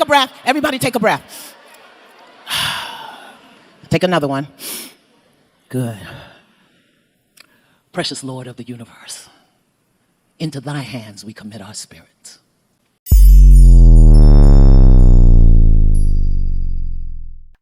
breath. Everybody take a breath. Take another one. Good. Precious Lord of the universe, into thy hands we commit our spirits.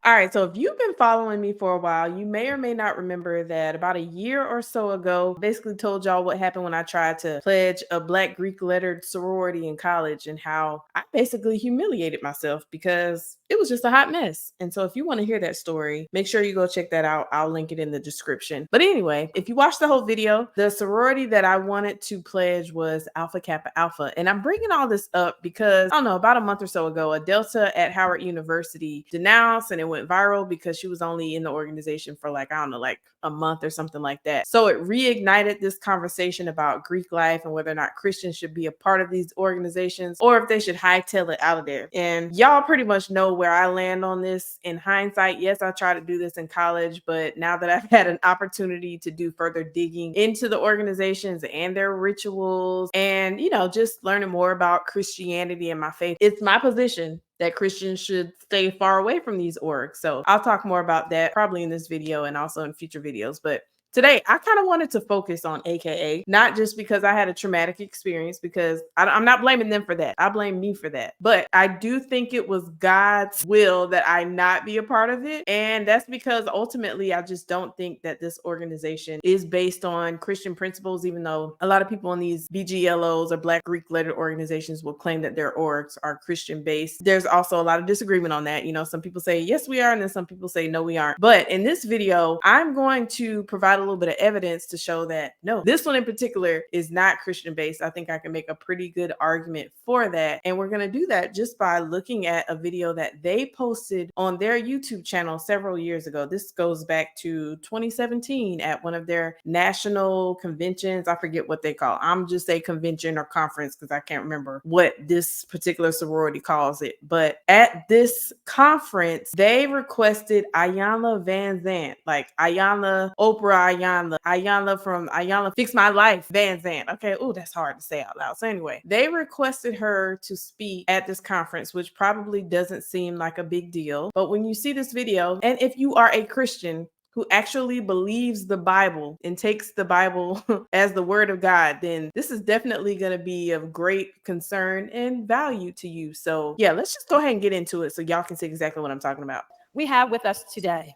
All right, so if you've been following me for a while, you may or may not remember that about a year or so ago, basically told y'all what happened when I tried to pledge a Black Greek lettered sorority in college and how I basically humiliated myself because it was just a hot mess. And so if you want to hear that story, make sure you go check that out. I'll link it in the description. But anyway, if you watch the whole video, the sorority that I wanted to pledge was Alpha Kappa Alpha. And I'm bringing all this up because, I don't know, about a month or so ago, a Delta at Howard University denounced, and it went viral because she was only in the organization for like, I don't know, like a month or something like that. So it reignited this conversation about Greek life and whether or not Christians should be a part of these organizations or if they should hightail it out of there. And y'all pretty much know where I land on this. In hindsight, yes, I tried to do this in college, but now that I've had an opportunity to do further digging into the organizations and their rituals and, you know, just learning more about Christianity and my faith, it's my position that Christians should stay far away from these orgs. So I'll talk more about that probably in this video and also in future videos. But today, I kind of wanted to focus on AKA, not just because I had a traumatic experience, because I'm not blaming them for that. I blame me for that. But I do think it was God's will that I not be a part of it. And that's because ultimately, I just don't think that this organization is based on Christian principles, even though a lot of people in these BGLOs or Black Greek lettered organizations will claim that their orgs are Christian based. There's also a lot of disagreement on that. You know, some people say, yes, we are. And then some people say, no, we aren't. But in this video, I'm going to provide a little bit of evidence to show that no, this one in particular is not Christian based. I think I can make a pretty good argument for that. And we're going to do that just by looking at a video that they posted on their YouTube channel several years ago. This goes back to 2017 at one of their national conventions. I forget what they call. I'm just a convention or conference because I can't remember what this particular sorority calls it. But at this conference, they requested Iyanla Vanzant, like Iyanla, Oprah Iyanla from Iyanla Fix My Life Vanzant. Okay, oh, that's hard to say out loud. So anyway, they requested her to speak at this conference, which probably doesn't seem like a big deal. But when you see this video, and if you are a Christian who actually believes the Bible and takes the Bible as the word of God, then this is definitely going to be of great concern and value to you. So yeah, let's just go ahead and get into it so y'all can see exactly what I'm talking about. We have with us today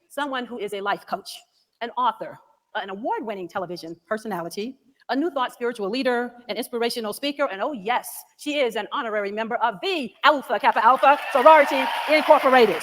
someone who is a life coach, an author, an award-winning television personality, a New Thought spiritual leader, an inspirational speaker, and oh yes, she is an honorary member of the Alpha Kappa Alpha Sorority Incorporated.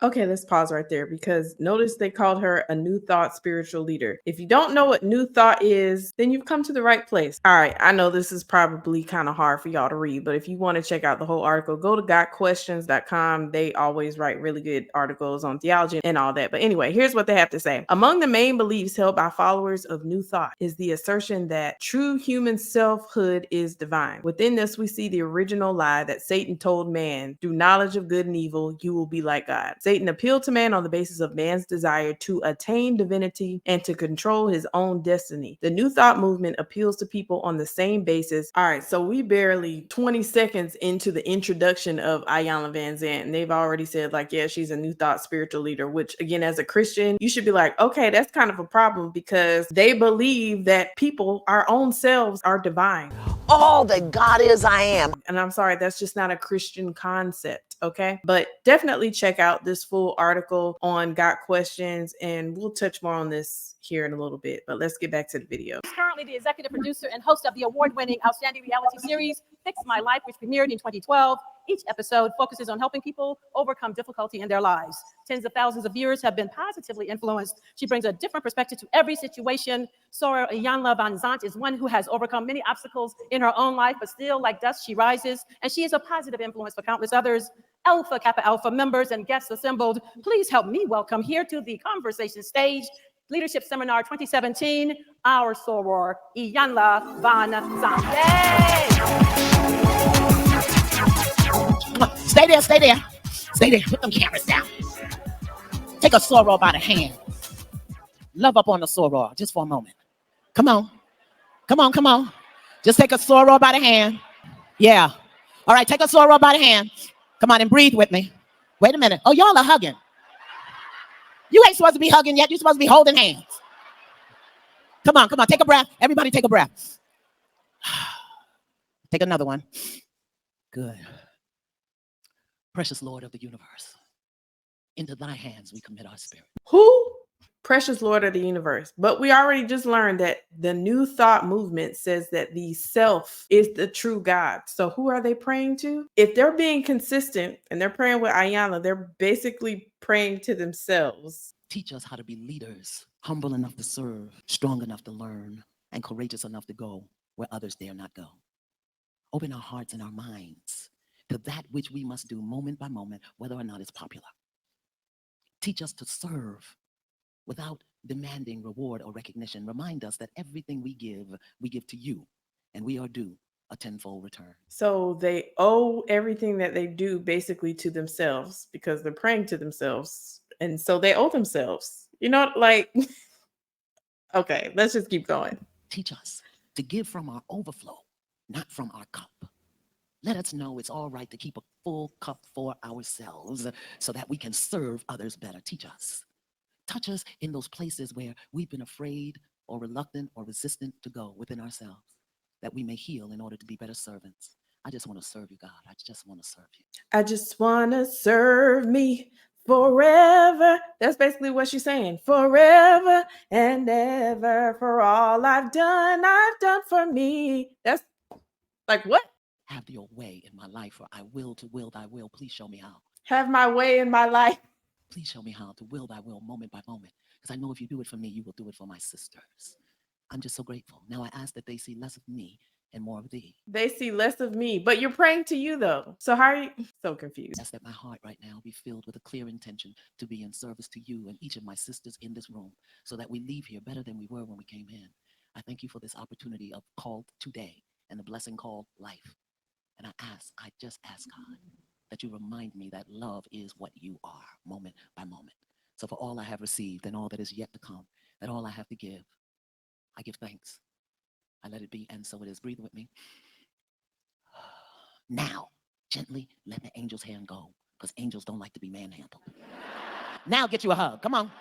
Okay, let's pause right there because notice they called her a New Thought spiritual leader. If you don't know what New Thought is, then you've come to the right place. All right, I know this is probably kind of hard for y'all to read, but if you want to check out the whole article, go to gotquestions.com. They always write really good articles on theology and all that. But anyway, here's what they have to say. Among the main beliefs held by followers of New Thought is the assertion that true human selfhood is divine. Within this, we see the original lie that Satan told man, through knowledge of good and evil, you will be like God. Satan appealed to man on the basis of man's desire to attain divinity and to control his own destiny. The New Thought movement appeals to people on the same basis. All right, so we barely 20 seconds into the introduction of Iyanla Vanzant, and they've already said like, yeah, she's a New Thought spiritual leader, which again, as a Christian, you should be like, okay, that's kind of a problem because they believe that people, our own selves, are divine. All that God is, I am. And I'm sorry, that's just not a Christian concept, okay? But definitely check out this full article on Got Questions, and we'll touch more on this here in a little bit. But let's get back to the video. He's currently the executive producer and host of the award-winning outstanding reality series, Fix My Life, which premiered in 2012. Each episode focuses on helping people overcome difficulty in their lives. Tens of thousands of viewers have been positively influenced. She brings a different perspective to every situation. Soror Iyanla Vanzant is one who has overcome many obstacles in her own life, but still, like dust, she rises, and she is a positive influence for countless others. Alpha Kappa Alpha members and guests assembled, please help me welcome here to the conversation stage, Leadership Seminar 2017, our soror, Iyanla Vanzant. Yay! Stay there, stay there. Stay there. Put them cameras down. Take a soror by the hand. Love up on the soror just for a moment. Come on. Come on, come on. Just take a soror by the hand. Yeah. All right, take a soror by the hand. Come on and breathe with me. Wait a minute. Oh, y'all are hugging. You ain't supposed to be hugging yet. You're supposed to be holding hands. Come on, come on. Take a breath. Everybody take a breath. Take another one. Good. Precious Lord of the universe, into thy hands we commit our spirit. Who? Precious Lord of the universe. But we already just learned that the New Thought movement says that the self is the true God. So who are they praying to? If they're being consistent and they're praying with Iyanla, they're basically praying to themselves. Teach us how to be leaders, humble enough to serve, strong enough to learn, and courageous enough to go where others dare not go. Open our hearts and our minds to that which we must do moment by moment, whether or not it's popular. Teach us to serve without demanding reward or recognition. Remind us that everything we give to you, and we are due a tenfold return. So they owe everything that they do basically to themselves because they're praying to themselves. And so they owe themselves. You know, like, okay, let's just keep going. Teach us to give from our overflow, not from our cup. Let us know it's all right to keep a full cup for ourselves so that we can serve others better. Teach us. Touch us in those places where we've been afraid or reluctant or resistant to go within ourselves, that we may heal in order to be better servants. I just want to serve you, God. I just want to serve you. I just want to serve me forever. That's basically what she's saying. Forever and ever, for all I've done for me. That's like, what? Have your way in my life, for I will to will thy will. Please show me how. Have my way in my life. Please show me how to will thy will moment by moment. Because I know if you do it for me, you will do it for my sisters. I'm just so grateful. Now I ask that they see less of me and more of thee. They see less of me, but you're praying to you though. So how are you? So confused. Ask that my heart right now be filled with a clear intention to be in service to you and each of my sisters in this room, so that we leave here better than we were when we came in. I thank you for this opportunity of called today and the blessing called life. And I just ask God that you remind me that love is what you are, moment by moment. So for all I have received and all that is yet to come, and all I have to give, I give thanks. I let it be, and so it is. Breathe with me. Now, gently let the angel's hand go, because angels don't like to be manhandled. Now get you a hug. Come on.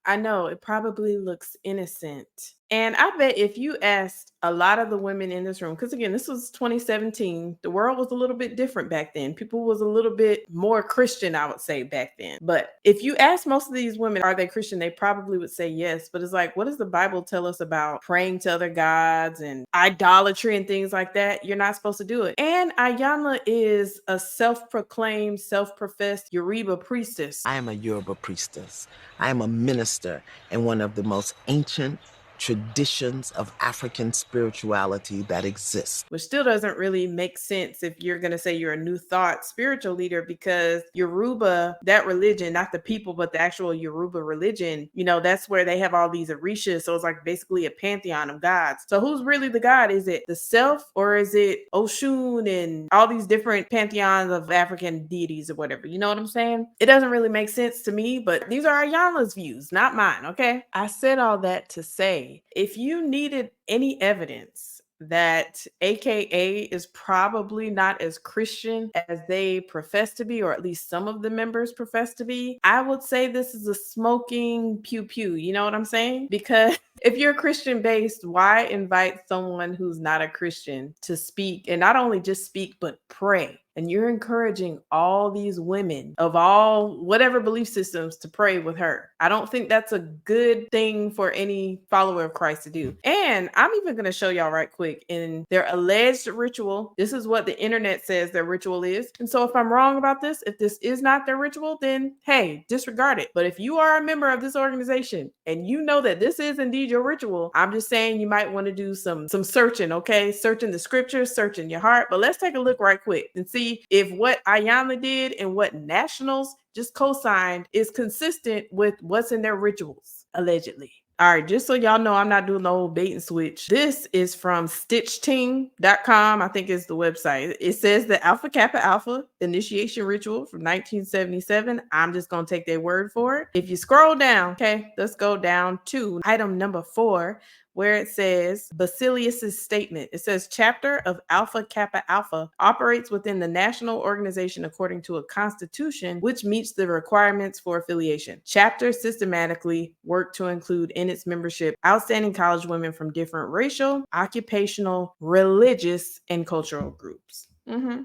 I know it probably looks innocent. And I bet if you asked a lot of the women in this room, because again, this was 2017, the world was a little bit different back then. People was a little bit more Christian, I would say, back then. But if you ask most of these women, are they Christian? They probably would say yes. But it's like, what does the Bible tell us about praying to other gods and idolatry and things like that? You're not supposed to do it. And Iyanla is a self-proclaimed, self-professed Yoruba priestess. I am a Yoruba priestess. I am a minister in one of the most ancient traditions of African spirituality that exists. Which still doesn't really make sense if you're going to say you're a New Thought spiritual leader, because Yoruba, that religion, not the people, but the actual Yoruba religion, you know, that's where they have all these orishas. So it's like basically a pantheon of gods. So who's really the god? Is it the self, or is it Oshun and all these different pantheons of African deities or whatever? You know what I'm saying? It doesn't really make sense to me, but these are Iyanla's views, not mine, okay? I said all that to say, if you needed any evidence that AKA is probably not as Christian as they profess to be, or at least some of the members profess to be, I would say this is a smoking pew pew. You know what I'm saying? Because if you're Christian based, why invite someone who's not a Christian to speak, and not only just speak, but pray? And you're encouraging all these women of all whatever belief systems to pray with her. I don't think that's a good thing for any follower of Christ to do. And I'm even going to show y'all right quick in their alleged ritual. This is what the internet says their ritual is. And so if I'm wrong about this, if this is not their ritual, then hey, disregard it. But if you are a member of this organization and you know that this is indeed your ritual, I'm just saying you might want to do some searching, okay? Searching the scriptures, searching your heart. But let's take a look right quick and see if what Iyanla did and what Nationals just co-signed is consistent with what's in their rituals, allegedly. All right, just so y'all know, I'm not doing the old bait and switch. This is from stitchteam.com, I think is the website. It says the Alpha Kappa Alpha initiation ritual from 1977. I'm just going to take their word for it. If you scroll down, okay, let's go down to item number 4, where it says Basilius's statement. It says chapter of Alpha Kappa Alpha operates within the national organization according to a constitution which meets the requirements for affiliation. Chapter systematically work to include in its membership outstanding college women from different racial, occupational, religious, and cultural groups.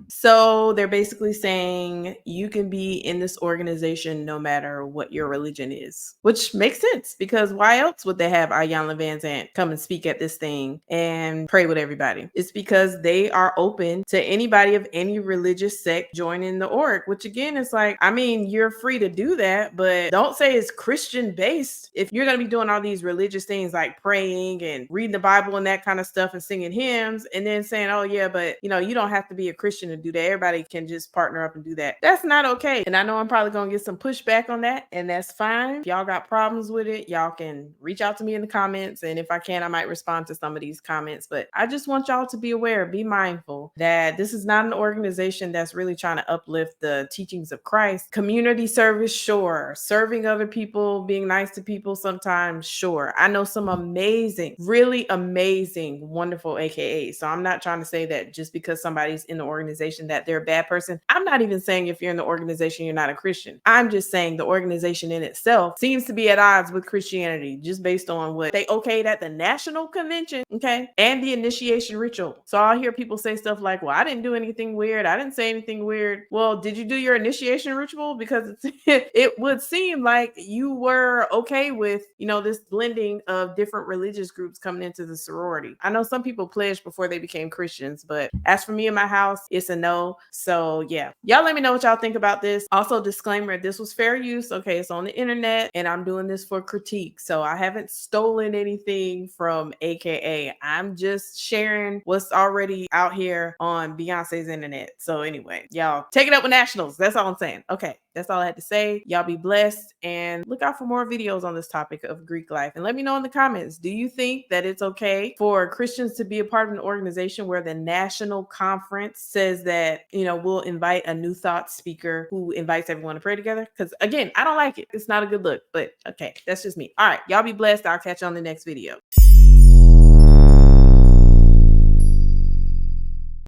So they're basically saying you can be in this organization no matter what your religion is, which makes sense because why else would they have Iyanla Vanzant come and speak at this thing and pray with everybody? It's because they are open to anybody of any religious sect joining the org, which again is like, I mean, you're free to do that, but don't say it's Christian based. If you're going to be doing all these religious things like praying and reading the Bible and that kind of stuff and singing hymns and then saying, oh yeah, but you don't have to be a Christian to do that. Everybody can just partner up and do that. That's not okay. And I know I'm probably going to get some pushback on that, and that's fine. If y'all got problems with it, y'all can reach out to me in the comments. And if I can, I might respond to some of these comments. But I just want y'all to be aware, be mindful that this is not an organization that's really trying to uplift the teachings of Christ. Community service, sure. Serving other people, being nice to people sometimes, sure. I know some amazing, really amazing, wonderful AKAs. So I'm not trying to say that just because somebody's in the organization that they're a bad person. I'm not even saying if you're in the organization, you're not a Christian. I'm just saying the organization in itself seems to be at odds with Christianity just based on what they okayed at the national convention, okay? And the initiation ritual. So I'll hear people say stuff like, well, I didn't do anything weird. I didn't say anything weird. Well, did you do your initiation ritual? Because it would seem like you were okay with, this blending of different religious groups coming into the sorority. I know some people pledged before they became Christians, but as for me in my house, it's a no. So yeah, y'all let me know what y'all think about this. Also, disclaimer, this was fair use. Okay, it's on the internet and I'm doing this for critique. So I haven't stolen anything from AKA. I'm just sharing what's already out here on Beyonce's internet. So anyway, y'all take it up with nationals. That's all I'm saying. Okay, that's all I had to say. Y'all be blessed and look out for more videos on this topic of Greek life. And let me know in the comments, do you think that it's okay for Christians to be a part of an organization where the national conference says that, we'll invite a New Thought speaker who invites everyone to pray together? Because again, I don't like it. It's not a good look, but okay, that's just me. All right, y'all be blessed. I'll catch you on the next video.